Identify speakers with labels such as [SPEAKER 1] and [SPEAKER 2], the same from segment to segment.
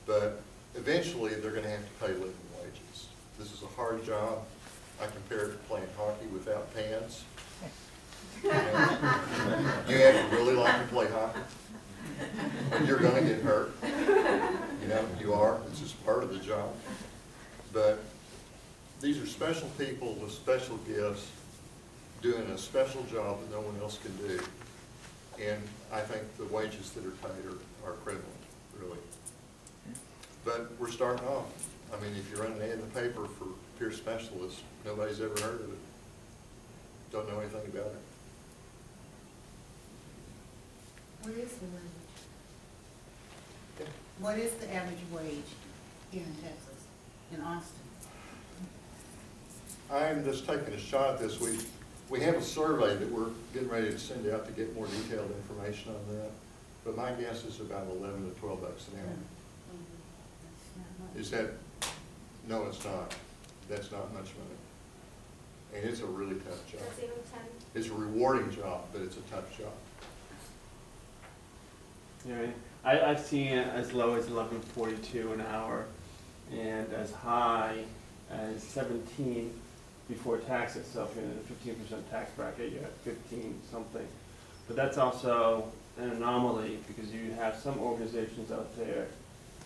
[SPEAKER 1] but eventually they're going to have to pay living wages. This is a hard job. I compare it to playing hockey without pants. You have to really like to play hockey, or you're going to get hurt. You know, you are. It's just part of the job. But these are special people with special gifts doing a special job that no one else can do. And I think the wages that are paid are equivalent, really. But we're starting off. I mean, if you run an ad in the paper for peer specialists, nobody's ever heard of it. Don't know anything about it.
[SPEAKER 2] What is the wage? What is the average wage here in Texas, in Austin?
[SPEAKER 1] I'm just taking a shot at this. We have a survey that we're getting ready to send out to get more detailed information on that. But my guess is about 11 to 12 bucks an hour. Is that? No, it's not. That's not much money. And it's a really tough job.
[SPEAKER 3] That's even 10.
[SPEAKER 1] It's a rewarding job, but it's a tough job.
[SPEAKER 4] Yeah, I've seen it as low as $11.42 an hour, and as high as 17 before taxes. So if you're in a 15% tax bracket, you're at 15 something. But that's also an anomaly because you have some organizations out there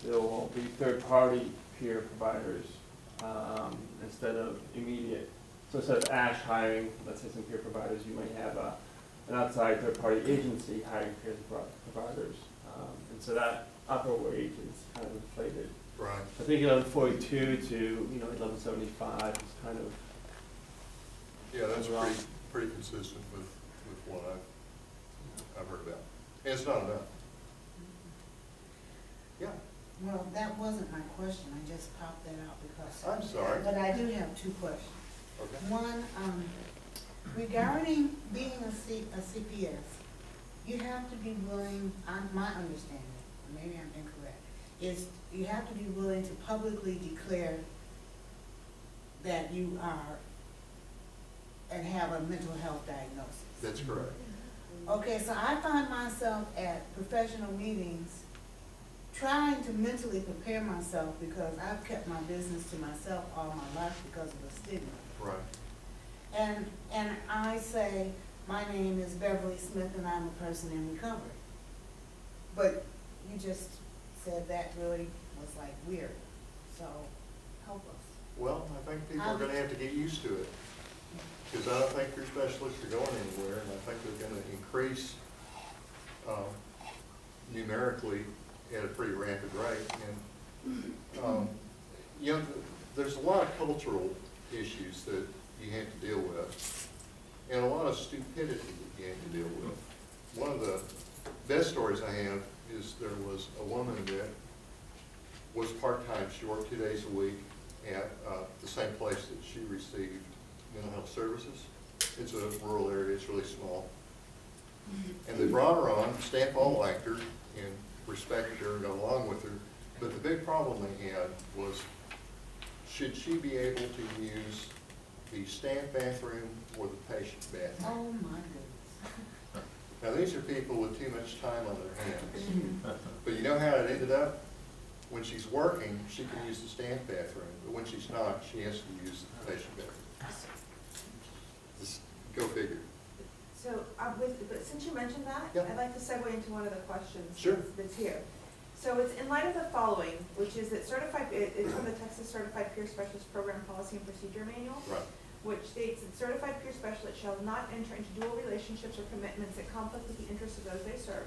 [SPEAKER 4] that will be third-party peer providers instead of immediate. So instead of ASH hiring, let's say some peer providers, you may have an outside third-party agency hiring peer providers. And so that upper wage is kind of inflated.
[SPEAKER 1] Right.
[SPEAKER 4] I think 11.42 to 11.75 is kind of.
[SPEAKER 1] Yeah, that's pretty consistent with what I've heard about. And it's not enough. Yeah.
[SPEAKER 2] Well, that wasn't my question. I just popped that out because.
[SPEAKER 1] I'm sorry.
[SPEAKER 2] But I do have two questions.
[SPEAKER 1] Okay.
[SPEAKER 2] One, regarding being a CPS, you have to be willing, my understanding, maybe I'm incorrect, is you have to be willing to publicly declare that you are and have a mental health diagnosis.
[SPEAKER 1] That's correct.
[SPEAKER 2] Okay, so I find myself at professional meetings trying to mentally prepare myself because I've kept my business to myself all my life because of the stigma.
[SPEAKER 1] Right.
[SPEAKER 2] And I say, my name is Beverly Smith and I'm a person in recovery. But you just said that really was like weird. So help us.
[SPEAKER 1] Well, I think people are going to have to get used to it. Because I don't think your specialists are going anywhere, and I think they're going to increase numerically at a pretty rapid rate. And you know, there's a lot of cultural issues that you have to deal with, and a lot of stupidity that you have to deal with. One of the best stories I have is there was a woman that was part-time. She worked 2 days a week at the same place that she received mental health services. It's a rural area, it's really small. And they brought her on, staff all liked her and respected her and got along with her. But the big problem they had was, should she be able to use the staff bathroom or the patient bathroom?
[SPEAKER 2] Oh my goodness.
[SPEAKER 1] Now these are people with too much time on their hands. But you know how it ended up? When she's working, she can use the staff bathroom, but when she's not, she has to use the patient bathroom. Just go figure.
[SPEAKER 3] So, but since you mentioned that,
[SPEAKER 1] Yeah.
[SPEAKER 3] I'd like to segue into one of the questions
[SPEAKER 1] Sure.
[SPEAKER 3] that's here. So it's in light of the following, which is that it's from the Texas Certified Peer Specialist Program Policy and Procedure Manual,
[SPEAKER 1] Right.
[SPEAKER 3] which states that certified peer specialists shall not enter into dual relationships or commitments that conflict with the interests of those they serve,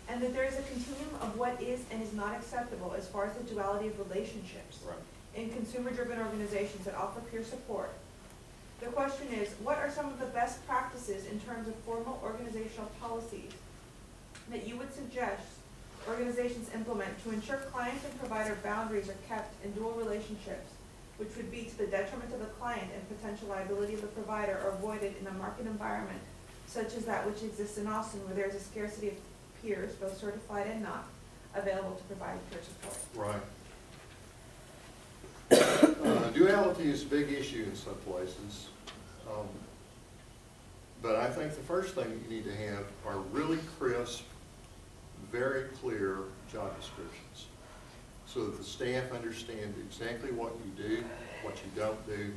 [SPEAKER 3] and that there is a continuum of what is and is not acceptable as far as the duality of relationships
[SPEAKER 1] Right.
[SPEAKER 3] in consumer-driven organizations that offer peer support. The question is, what are some of the best practices in terms of formal organizational policies that you would suggest organizations implement to ensure client and provider boundaries are kept in dual relationships, which would be to the detriment of the client and potential liability of the provider, are avoided in a market environment such as that which exists in Austin, where there is a scarcity of peers, both certified and not, available to provide peer support?
[SPEAKER 1] Right. Duality is a big issue in some places. But I think the first thing you need to have are really crisp, very clear job descriptions. so that the staff understand exactly what you do, what you don't do,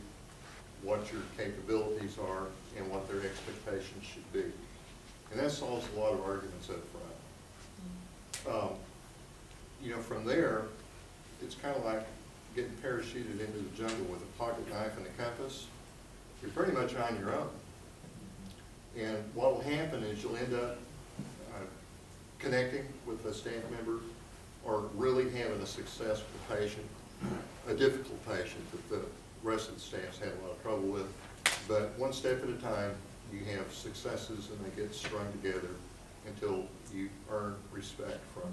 [SPEAKER 1] what your capabilities are, and what their expectations should be. And that solves a lot of arguments up front. You know, from there, it's kind of like getting parachuted into the jungle with a pocket knife and a compass. You're pretty much on your own. And what will happen is you'll end up connecting with a staff member or really having a successful patient, a difficult patient that the rest of the staff's had a lot of trouble with. But one step at a time, you have successes and they get strung together until you earn respect from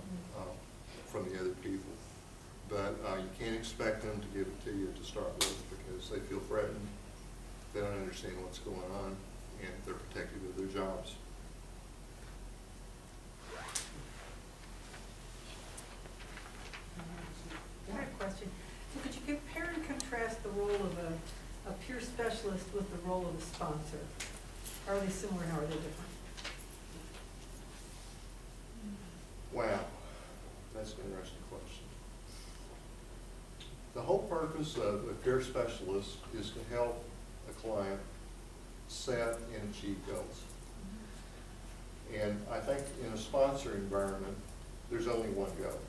[SPEAKER 1] the other people. But you can't expect them to give it to you to start with because they feel threatened, they don't understand what's going on, and they're protective of their jobs.
[SPEAKER 5] I have a question. So could you compare and contrast the role of a peer specialist with the role of a sponsor? Are they similar and are they different?
[SPEAKER 1] Wow, that's an interesting question. The whole purpose of a peer specialist is to help a client set and achieve goals. And I think in a sponsor environment, there's only one goal.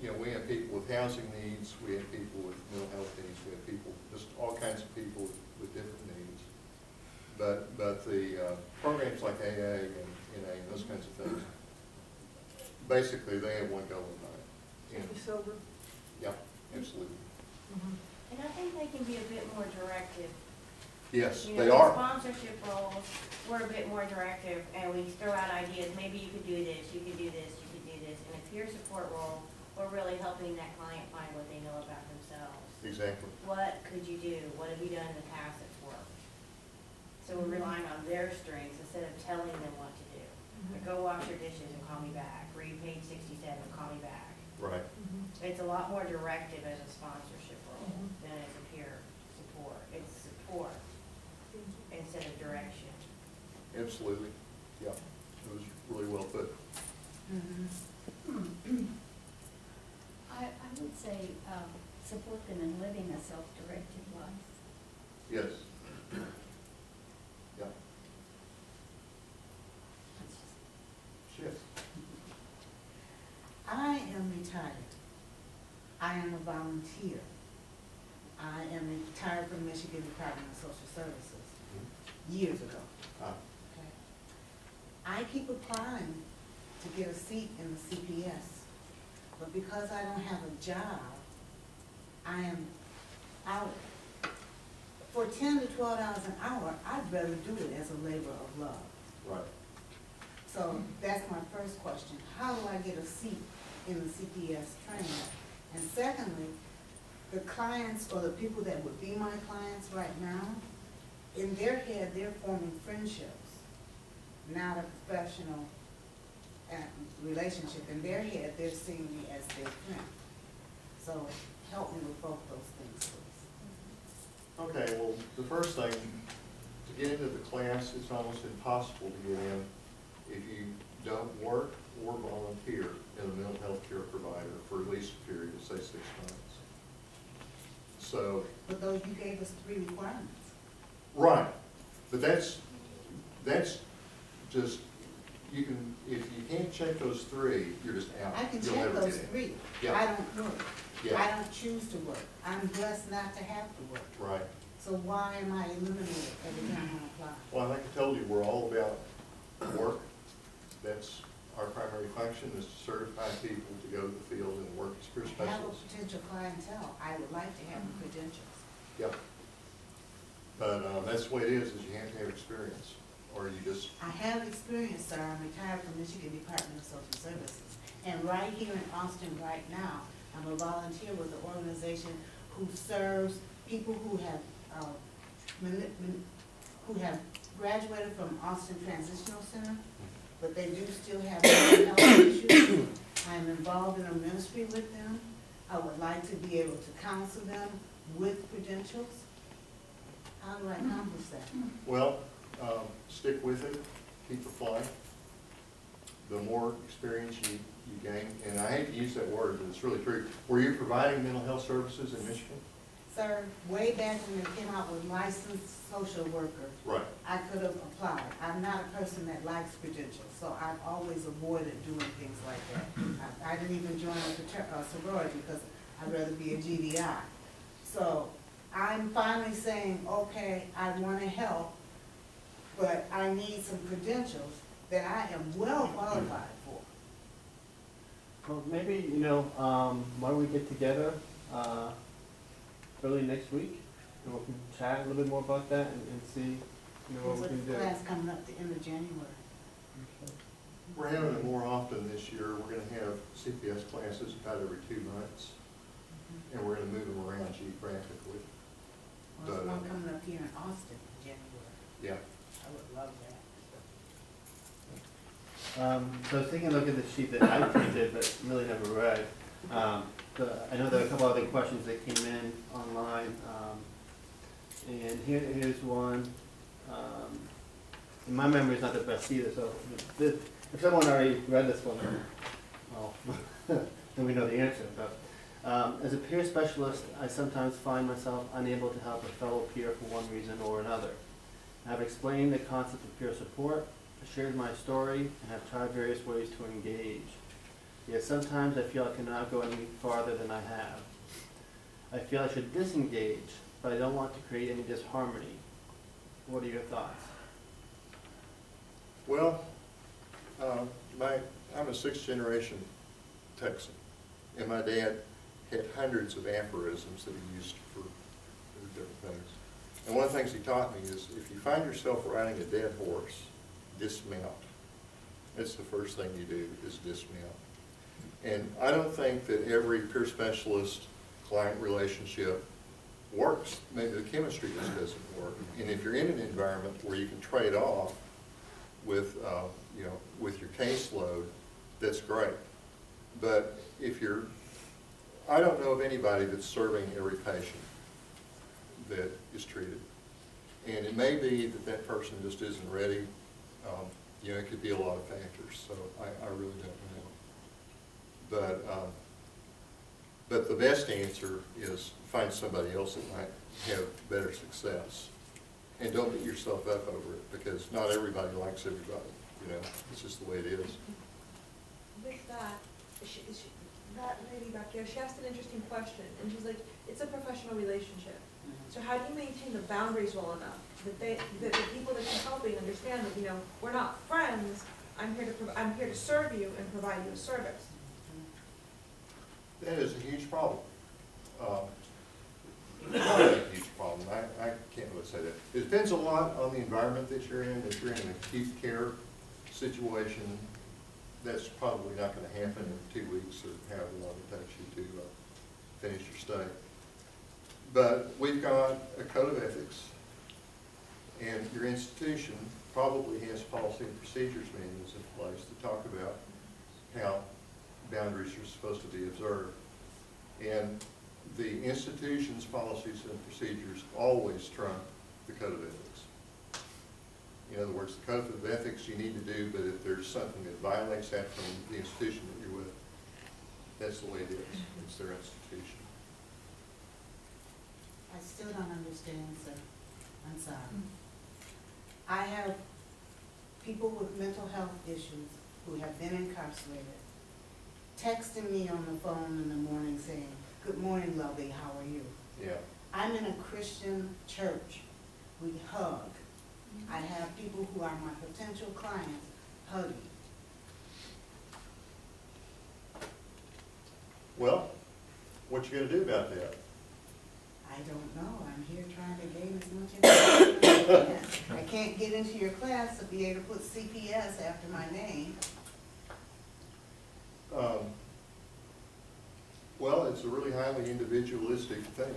[SPEAKER 1] You know, we have people with housing needs, we have people with mental health needs, we have people, just all kinds of people with different needs. But the programs like AA and NA and those kinds of things, basically they have one goal in mind.
[SPEAKER 5] Keep you sober?
[SPEAKER 1] Yeah, absolutely.
[SPEAKER 6] And I think they can be a bit more directive.
[SPEAKER 1] Yes,
[SPEAKER 6] You know,
[SPEAKER 1] they
[SPEAKER 6] in
[SPEAKER 1] are.
[SPEAKER 6] sponsorship roles, we're a bit more directive, and we throw out ideas, maybe you could do this, you could do this, you could do this. In a peer support role, we're really helping that client find what they know about themselves.
[SPEAKER 1] Exactly.
[SPEAKER 6] What could you do? What have you done in the past that's worked? So we're relying on their strengths instead of telling them what to do. Like, go wash your dishes and call me back. Read page 67, call me back.
[SPEAKER 1] Right.
[SPEAKER 6] It's a lot more directive as a sponsorship role than as a peer support. It's support instead of direction.
[SPEAKER 1] Absolutely. Yeah, it was really well put.
[SPEAKER 7] I would say support them in living a self-directed life.
[SPEAKER 1] Yes. Yeah. Shift.
[SPEAKER 2] I am retired. I am a volunteer. I am retired from Michigan Department of Social Services years ago.
[SPEAKER 1] Ah,
[SPEAKER 2] Okay. I keep applying to get a seat in the CPS, but because I don't have a job, I am out. For $10 to $12 an hour, I'd rather do it as a labor of love.
[SPEAKER 1] right.
[SPEAKER 2] So that's my first question. How do I get a seat in the CPS training? And secondly, the clients or the people that would be my clients right now, in their head, they're forming friendships, not a professional relationship. In their head, they're seeing me as their friend. So help me with both those things, please.
[SPEAKER 1] Okay, well, the first thing, to get into the class, it's almost impossible to get in if you don't work or volunteer in a mental health care provider for at least a period of, say, 6 months. So.
[SPEAKER 2] But those, you gave us 3 requirements.
[SPEAKER 1] Right, but that's just, you can, if you can't check those 3, you're just out.
[SPEAKER 2] I can
[SPEAKER 1] You'll
[SPEAKER 2] check
[SPEAKER 1] never
[SPEAKER 2] those
[SPEAKER 1] get in.
[SPEAKER 2] 3.
[SPEAKER 1] Yeah.
[SPEAKER 2] I don't work.
[SPEAKER 1] Yeah.
[SPEAKER 2] I don't choose to work. I'm blessed not to have to work.
[SPEAKER 1] Right.
[SPEAKER 2] So why am I eliminated every time I apply?
[SPEAKER 1] Well, I think I told you, we're all about work. That's our primary function, is to certify people to go to the field and work as peer
[SPEAKER 2] I have a
[SPEAKER 1] specialists.
[SPEAKER 2] potential clientele. I would like to have the credentials.
[SPEAKER 1] Yep. But that's the way it is you have to have experience, or you just,
[SPEAKER 2] I have experience, sir. I'm retired from Michigan Department of Social Services. And right here in Austin right now, I'm a volunteer with an organization who serves people who have graduated from Austin Transitional Center, but they do still have mental health issues. I'm involved in a ministry with them. I would like to be able to counsel them with credentials. How do I accomplish that?
[SPEAKER 1] well, stick with it, keep applying. The more experience you gain, and I hate to use that word, but it's really true. Were you providing mental health services in Michigan?
[SPEAKER 2] Sir, way back when it came out with licensed social worker,
[SPEAKER 1] Right.
[SPEAKER 2] I could have applied. I'm not a person that likes credentials, so I've always avoided doing things like that. I didn't even join a sorority because I'd rather be a GDI. So I'm finally saying, okay, I want to help, but I need some credentials that I am well qualified for.
[SPEAKER 4] Well, maybe, you know, why don't we get together, early next week, and we can chat a little bit more about that and see, you know, what we
[SPEAKER 2] There's
[SPEAKER 4] can do.
[SPEAKER 2] a class coming up the end of January.
[SPEAKER 4] Okay.
[SPEAKER 1] We're having it more often this year. We're gonna have CPS classes about every 2 months, and we're gonna move them around geographically.
[SPEAKER 2] Well, there's one coming up here in Austin in January.
[SPEAKER 1] Yeah.
[SPEAKER 2] I would love that.
[SPEAKER 4] So I was taking a look at the sheet that I printed but really never read. I know there are a couple other questions that came in online, and here's one. And my memory's not the best either, so if someone already read this one, well, then we know the answer. But as a peer specialist, I sometimes find myself unable to help a fellow peer for one reason or another. I've explained the concept of peer support, shared my story, and have tried various ways to engage. Yet sometimes I feel I cannot go any farther than I have. I feel I should disengage, but I don't want to create any disharmony. What are your thoughts?
[SPEAKER 1] Well, I'm a 6th generation Texan, and my dad had hundreds of aphorisms that he used for different things. And one of the things he taught me is if you find yourself riding a dead horse, dismount. That's the first thing you do, is dismount. And I don't think that every peer specialist client relationship works. Maybe the chemistry just doesn't work. And if you're in an environment where you can trade off with, with your caseload, that's great. But if I don't know of anybody that's serving every patient that is treated. And it may be that that person just isn't ready. It could be a lot of factors, so I really don't know. But the best answer is find somebody else that might have better success. And don't beat yourself up over it, because not everybody likes everybody. It's just the way it is.
[SPEAKER 3] With that, that lady back there, she asked an interesting question, and she's like, it's a professional relationship. So how do you maintain the boundaries well enough that the people that you're helping understand that, we're not friends, I'm here to serve you and provide you a service.
[SPEAKER 1] That is a huge problem. Not a huge problem. I can't really say that. It depends a lot on the environment that you're in. If you're in an acute care situation, that's probably not going to happen in 2 weeks or however long it takes you to finish your stay. But we've got a code of ethics, and your institution probably has policy and procedures manuals in place to talk about how boundaries are supposed to be observed. And the institution's policies and procedures always trump the code of ethics. In other words, the code of ethics you need to do, but if there's something that violates that from the institution that you're with, that's the way it is. It's their institution.
[SPEAKER 2] I still don't understand, sir. I'm sorry. I have people with mental health issues who have been incarcerated texting me on the phone in the morning saying, "Good morning, lovey, how are you?"
[SPEAKER 1] Yeah.
[SPEAKER 2] I'm in a Christian church. We hug. I have people who are my potential clients hugging.
[SPEAKER 1] Well, what you gonna do about that?
[SPEAKER 2] I don't know. I'm here trying to gain as much information as I can. I can't get into your class to be able to put CPS after my name.
[SPEAKER 1] Well, it's a really highly individualistic thing.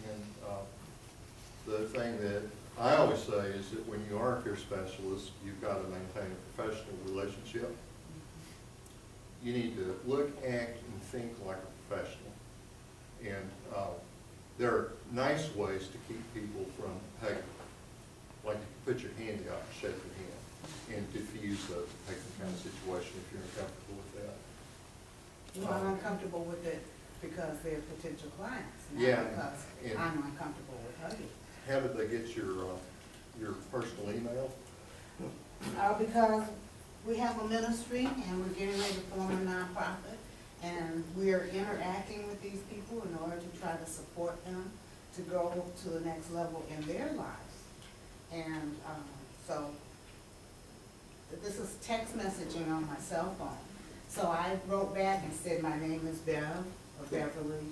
[SPEAKER 1] And the thing that I always say is that when you are a peer specialist, you've got to maintain a professional relationship. You need to look, act, and think like a professional. And there are nice ways to keep people from hugging. Like you can put your hand out and shake your hand and diffuse the hugging kind of situation if you're uncomfortable with that.
[SPEAKER 2] Well, I'm uncomfortable with it because they're potential clients,
[SPEAKER 1] Yeah,
[SPEAKER 2] not because
[SPEAKER 1] and-
[SPEAKER 2] I'm uncomfortable with hugging.
[SPEAKER 1] How did they get your personal email?
[SPEAKER 2] Because we have a ministry and we're getting ready to form a nonprofit, and we're interacting with these people in order to try to support them to go to the next level in their lives. And so this is text messaging on my cell phone. So I wrote back and said, my name is Bev, or Beverly.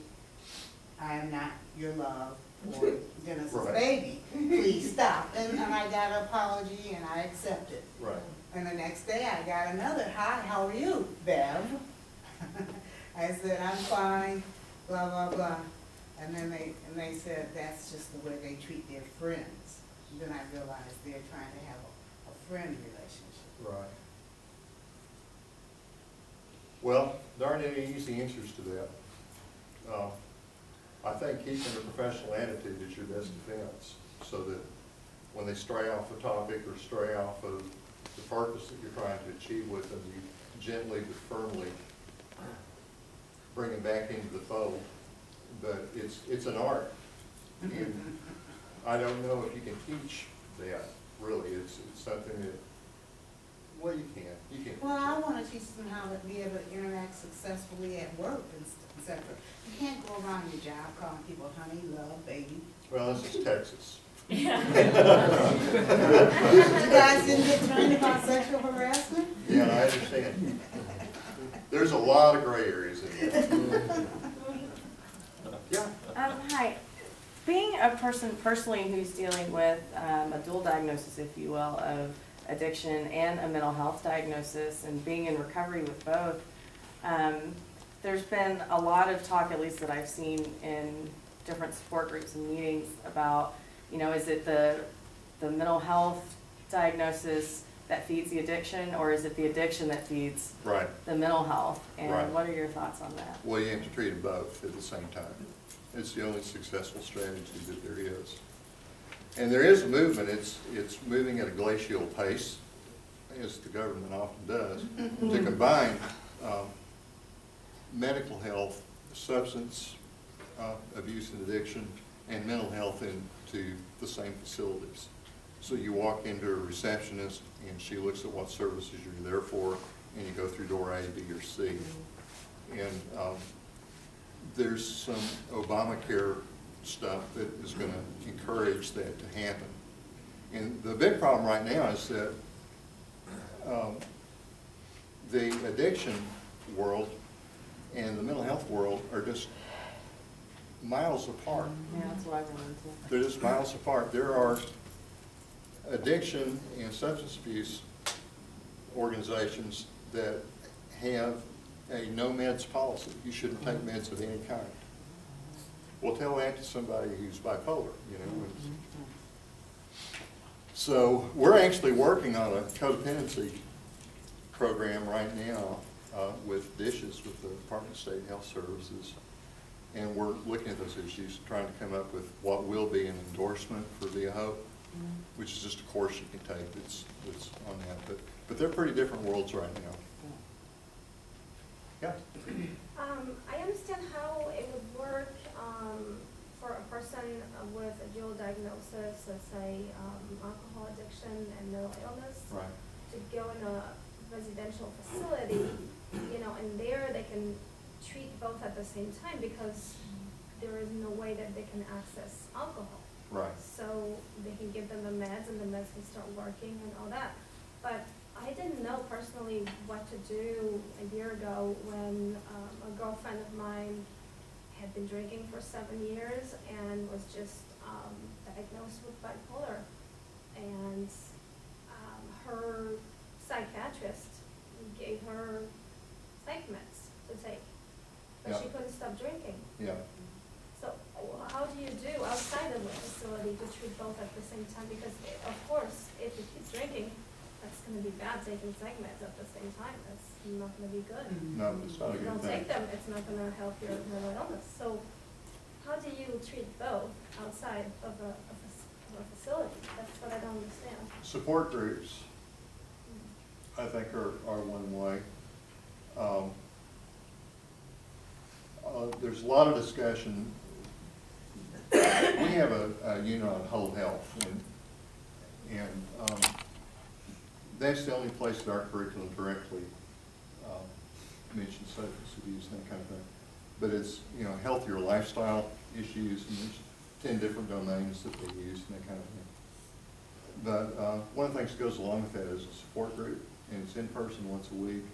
[SPEAKER 2] I am not your love or Dennis's
[SPEAKER 1] Right.
[SPEAKER 2] baby. Please stop. And I got an apology and I accepted.
[SPEAKER 1] Right.
[SPEAKER 2] And the next day I got another, hi, how are you, Bev? I said, I'm fine, blah, blah, blah. And then they said, that's just the way they treat their friends. And then I realized they're trying to have a friend relationship.
[SPEAKER 1] Right. Well, there aren't any easy answers to that. I think keeping a professional attitude is your best defense, so that when they stray off the topic or stray off of the purpose that you're trying to achieve with them, you gently but firmly bring them back into the fold. But it's an art. And I don't know if you can teach that, really. It's something that, well, you can. You can.
[SPEAKER 2] Well, I want to teach them how to be able to interact successfully at work, and et cetera. You can't go around your job calling people honey, love, baby.
[SPEAKER 1] Well, this is Texas.
[SPEAKER 2] You guys didn't get trained about sexual harassment?
[SPEAKER 1] Yeah, I understand. There's a lot of gray areas in there. Yeah.
[SPEAKER 8] Hi. Being a person personally who's dealing with a dual diagnosis, if you will, of addiction and a mental health diagnosis, and being in recovery with both, there's been a lot of talk, at least that I've seen in different support groups and meetings, about, you know, is it the mental health diagnosis that feeds the addiction, or is it the addiction that feeds
[SPEAKER 1] Right.
[SPEAKER 8] the mental health? And
[SPEAKER 1] Right.
[SPEAKER 8] what are your thoughts on that?
[SPEAKER 1] Well, you have to treat them both at the same time. It's the only successful strategy that there is. And there is a movement. It's moving at a glacial pace, as the government often does, to combine medical health, substance abuse and addiction, and mental health into the same facilities. So you walk into a receptionist and she looks at what services you're there for, and you go through door A, B, or C. And there's some Obamacare stuff that is going to encourage that to happen. And the big problem right now is that the addiction world and the mental health world are just miles apart.
[SPEAKER 8] Yeah, that's what I've run into.
[SPEAKER 1] They're just miles apart. There are addiction and substance abuse organizations that have a no meds policy. You shouldn't take meds of any kind. Well, tell that to somebody who's bipolar, you know. So we're actually working on a codependency program right now with DISHES, with the Department of State Health Services. And we're looking at those issues, trying to come up with what will be an endorsement for VIHO, which is just a course you can take that's on that. But they're pretty different worlds right now. Yeah.
[SPEAKER 9] I understand how it would work for a person with a dual diagnosis, let's say alcohol addiction and mental illness,
[SPEAKER 1] Right.
[SPEAKER 9] to go in a residential facility, you know, and there they can treat both at the same time because there is no way that they can access alcohol.
[SPEAKER 1] Right.
[SPEAKER 9] So they can give them the meds and the meds can start working and all that. But I didn't know personally what to do a year ago when a girlfriend of mine had been drinking for 7 years and was just diagnosed with bipolar. And her psychiatrist gave her psych meds to take, but she
[SPEAKER 1] Yeah.
[SPEAKER 9] couldn't stop drinking.
[SPEAKER 1] Yeah.
[SPEAKER 9] So how do you do outside of the facility to treat both at the same time? Because of course, if you keep drinking, that's going to be bad. Taking psych meds at the same time, that's not going to be good.
[SPEAKER 1] No, it's not a
[SPEAKER 9] If you
[SPEAKER 1] good
[SPEAKER 9] don't
[SPEAKER 1] thing.
[SPEAKER 9] take them, it's not going to help your mental illness. So how do you treat both outside of a facility? That's what I don't understand.
[SPEAKER 1] Support groups, I think, are one way. there's a lot of discussion. We have a unit on whole health, and that's the only place that our curriculum directly mentions substance abuse and that kind of thing. But it's, you know, healthier lifestyle issues, and there's 10 different domains that they use and that kind of thing. But one of the things that goes along with that is a support group, and it's in person once a week,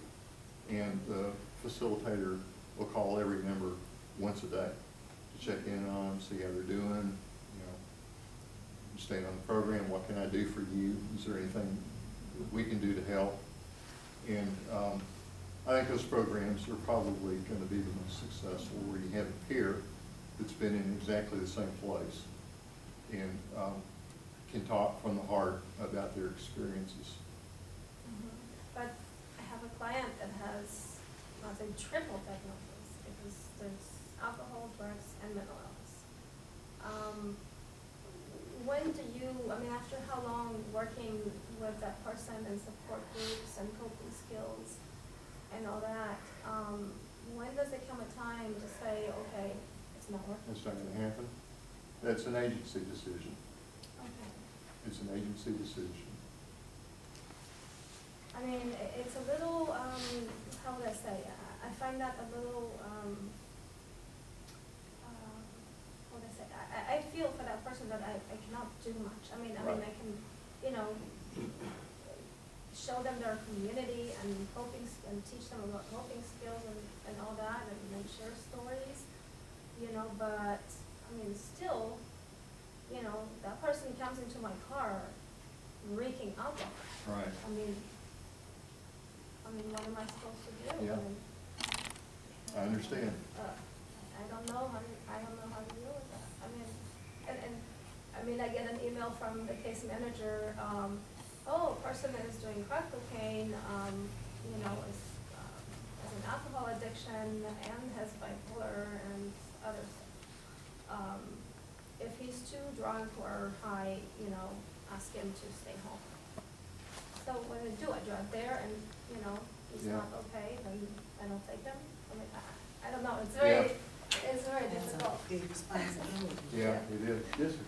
[SPEAKER 1] and the facilitator will call every member once a day to check in on them, see how they're doing, you know, staying on the program, what can I do for you, is there anything that we can do to help? And I think those programs are probably going to be the most successful, where you have a peer that's been in exactly the same place and can talk from the heart about their experiences.
[SPEAKER 9] But I have a client that has, I'd say, triple diagnosis, because there's alcohol, drugs, and mental illness. When do you, I mean, after how long working with that person and support groups and coping skills and all that, when does it come a time to say, okay, it's not working?
[SPEAKER 1] It's not going to happen. That's an agency decision.
[SPEAKER 9] Okay.
[SPEAKER 1] It's an agency decision.
[SPEAKER 9] I mean, it's a little, how would I say, I find that a little, what would I say, I feel for that person that I cannot do much. I mean,
[SPEAKER 1] Right.
[SPEAKER 9] I can, you know, show them their community and coping, and teach them about coping skills and all that, and share stories, you know, but, I mean, still, you know, that person comes into my car reeking alcohol.
[SPEAKER 1] Right.
[SPEAKER 9] I mean, what am I supposed to do?
[SPEAKER 1] Yeah. I understand.
[SPEAKER 9] I don't know how to deal with that. I mean, I get an email from the case manager, oh, a person that is doing crack cocaine, you know, has an alcohol addiction and has bipolar and other stuff. If he's too drunk or high, you know, ask him to stay home. So what do? I drive there and, you know, he's
[SPEAKER 1] Yeah.
[SPEAKER 9] not okay, then I don't take him. I mean, I don't know, it's very
[SPEAKER 2] That's
[SPEAKER 9] difficult.
[SPEAKER 2] a big responsibility.
[SPEAKER 1] Yeah, it is. Yes, sir.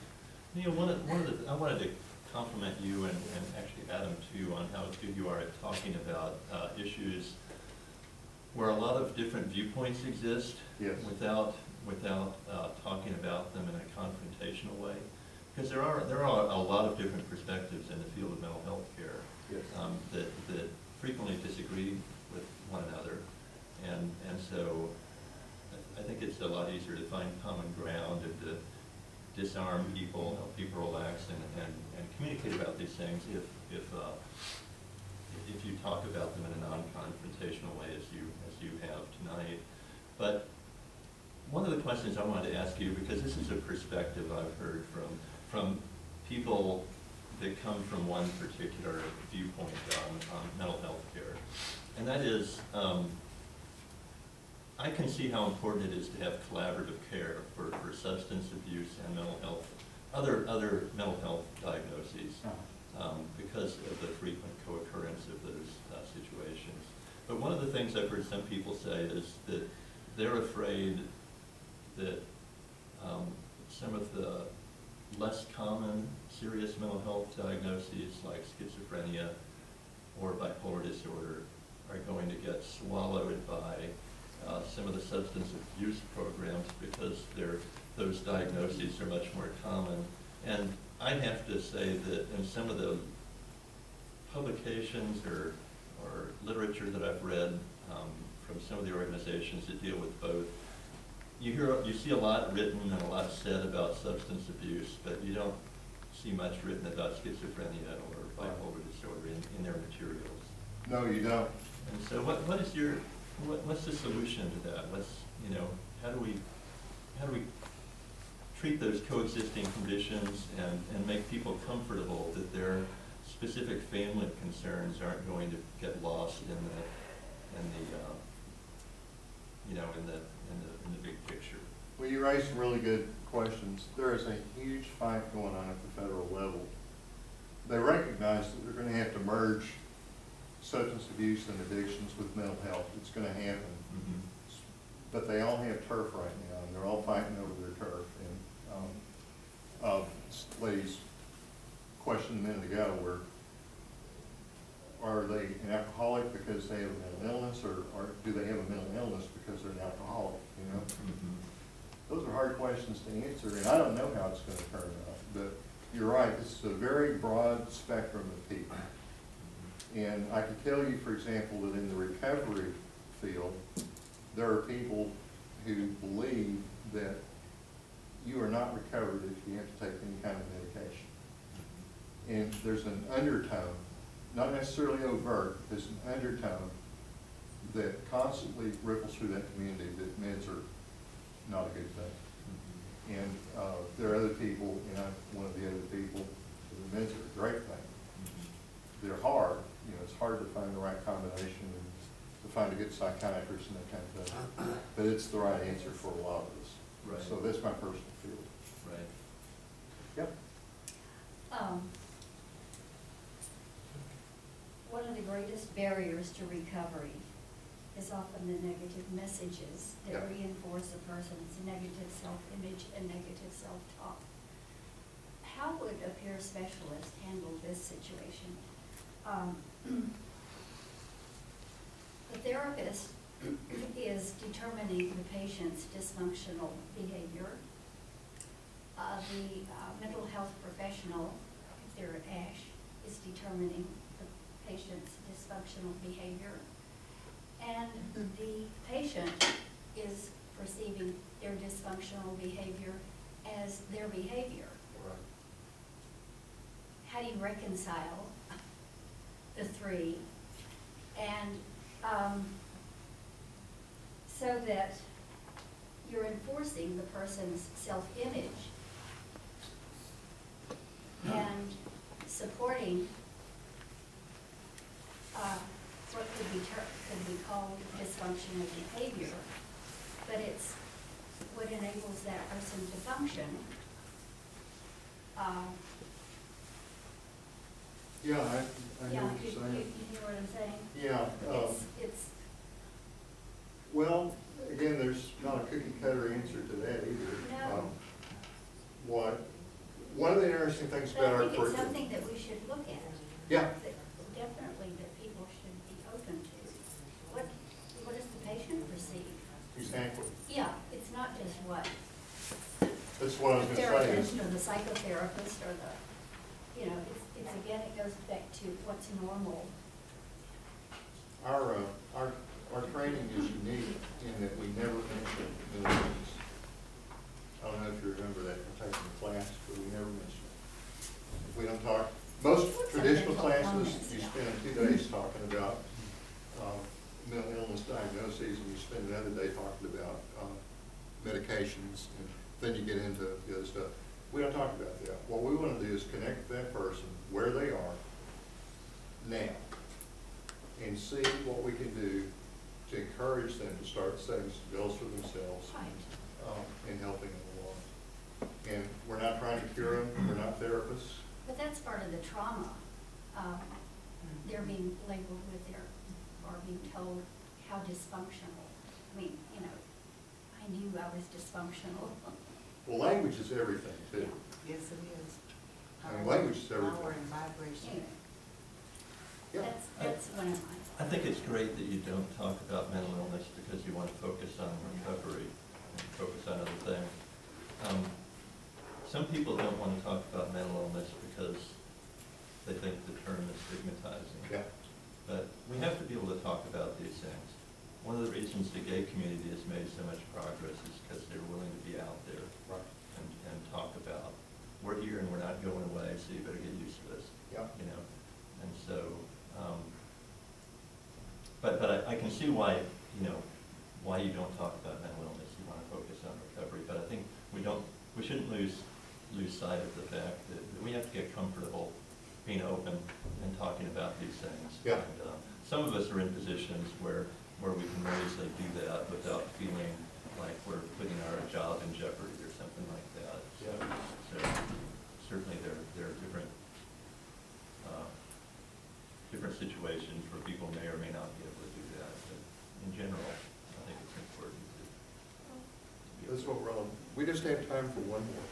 [SPEAKER 10] Neal, I wanted to compliment you and actually Adam too on how good you are at talking about issues where a lot of different viewpoints exist.
[SPEAKER 1] Yes.
[SPEAKER 10] Without talking about them in a confrontational way, because there are a lot of different perspectives in the field of mental health care.
[SPEAKER 1] Yes.
[SPEAKER 10] That frequently disagree with one another, and so I think it's a lot easier to find common ground and to disarm people, help people relax, and communicate about these things if you talk about them in a non-confrontational way as you have tonight. But one of the questions I wanted to ask you, because this is a perspective I've heard from people that come from one particular viewpoint on mental health care, and that is, I can see how important it is to have collaborative care for substance abuse and mental health, other mental health diagnoses, because of the frequent co-occurrence of those situations. But one of the things I've heard some people say is that they're afraid that some of the less common serious mental health diagnoses like schizophrenia or bipolar disorder are going to get swallowed by some of the substance abuse programs because those diagnoses are much more common. And I have to say that in some of the publications or literature that I've read from some of the organizations that deal with both, you see a lot written and a lot said about substance abuse, but you don't see much written about schizophrenia or bipolar disorder in their materials.
[SPEAKER 1] No, you don't.
[SPEAKER 10] And so what's the solution to that? How do we treat those coexisting conditions and make people comfortable that their specific family concerns aren't going to get lost in the big picture?
[SPEAKER 1] Well, you raised some really good questions. There is a huge fight going on at the federal level. They recognize that they're going to have to merge substance abuse and addictions with mental health. It's going to happen.
[SPEAKER 10] Mm-hmm.
[SPEAKER 1] but they all have turf right now, and they're all fighting over their turf. And this lady's question a minute ago, where are they an alcoholic because they have a mental illness, or do they have a mental illness because they're an alcoholic, you know? Those are hard questions to answer, and I don't know how it's going to turn out, but you're right, this is a very broad spectrum of people. And I can tell you, for example, that in the recovery field, there are people who believe that you are not recovered if you have to take any kind of medication. And there's an undertone, not necessarily overt, but there's an undertone that constantly ripples through that community that meds are not a good thing. And there are other people, and I'm one of the other people, the meds are a great thing. They're hard, you know, it's hard to find the right combination and to find a good psychiatrist and that kind of thing. But it's the right answer for a lot of us.
[SPEAKER 10] Right.
[SPEAKER 1] So that's my personal feeling.
[SPEAKER 10] Right.
[SPEAKER 1] Yep.
[SPEAKER 7] One of the greatest barriers to recovery is often the negative messages that
[SPEAKER 1] Yep.
[SPEAKER 7] reinforce a person's negative self-image and negative self-talk. How would a peer specialist handle this situation? The therapist is determining the patient's dysfunctional behavior. The mental health professional, if they're at ASH, is determining the patient's dysfunctional behavior. And the patient is perceiving their dysfunctional behavior as their behavior.
[SPEAKER 1] Right.
[SPEAKER 7] How do you reconcile the three? And so that you're enforcing the person's self-image and supporting what could be called dysfunctional behavior, but it's what enables that person to function.
[SPEAKER 1] Yeah, I know what you're saying.
[SPEAKER 7] You hear what I'm saying?
[SPEAKER 1] Yeah.
[SPEAKER 7] It's
[SPEAKER 1] Well, again, there's not a cookie cutter answer to that either.
[SPEAKER 7] No.
[SPEAKER 1] One of the interesting things
[SPEAKER 7] But
[SPEAKER 1] about our
[SPEAKER 7] I think it's
[SPEAKER 1] curriculum.
[SPEAKER 7] something that we should look at.
[SPEAKER 1] Yeah.
[SPEAKER 7] Definitely that people should be open to. What does the patient perceive?
[SPEAKER 1] Exactly.
[SPEAKER 7] Yeah, it's not just what
[SPEAKER 1] That's what I was
[SPEAKER 7] the
[SPEAKER 1] going to say.
[SPEAKER 7] therapist or the psychotherapist or the, you know, it's again, it goes back to what's normal.
[SPEAKER 1] Our training is unique in that we never mention mental illness. I don't know if you remember that from taking the class, but we never mention it. We don't talk, most
[SPEAKER 7] What's a
[SPEAKER 1] traditional
[SPEAKER 7] mental
[SPEAKER 1] classes,
[SPEAKER 7] illness?
[SPEAKER 1] you spend 2 days talking about mental illness diagnoses, and you spend another day talking about medications, and then you get into the other stuff. We don't talk about that. What we want to do is connect that person where they are now and see what we can do to encourage them to start setting some goals for themselves and helping them along. And we're not trying to cure them, we're not therapists.
[SPEAKER 7] But that's part of the trauma. They're being labeled with or being told how dysfunctional. I mean, you know, I knew I was dysfunctional.
[SPEAKER 1] Well, language is everything too.
[SPEAKER 2] Yes, it is.
[SPEAKER 1] I mean, language is everything.
[SPEAKER 2] Power and vibration.
[SPEAKER 7] Anyway,
[SPEAKER 1] Yeah.
[SPEAKER 7] that's one of mine.
[SPEAKER 10] I think it's great that you don't talk about mental illness because you want to focus on recovery and focus on other things. Some people don't want to talk about mental illness because they think the term is stigmatizing.
[SPEAKER 1] Yeah.
[SPEAKER 10] But we have to be able to talk about these things. One of the reasons the gay community has made so much progress is because they're willing to be out there
[SPEAKER 1] Right.
[SPEAKER 10] and talk about, we're here and we're not going away, so you better get used to this.
[SPEAKER 1] Yeah.
[SPEAKER 10] You know, and so, but I can see why, you know, why you don't talk about mental illness. You want to focus on recovery, but I think we shouldn't lose sight of the fact that we have to get comfortable being open and talking about these things.
[SPEAKER 1] Yeah.
[SPEAKER 10] And, some of us are in positions where we can really say do that without feeling like we're putting our job in jeopardy or something like that. So certainly there are different situations where people may or may not be able to do that, but in general, I think it's important to
[SPEAKER 1] that's what we're on. We just have time for one more.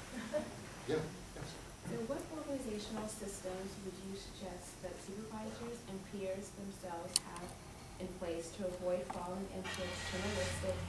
[SPEAKER 1] Yeah, yes.
[SPEAKER 11] So what organizational systems would you suggest that supervisors and peers themselves have in place to avoid falling into paternalistic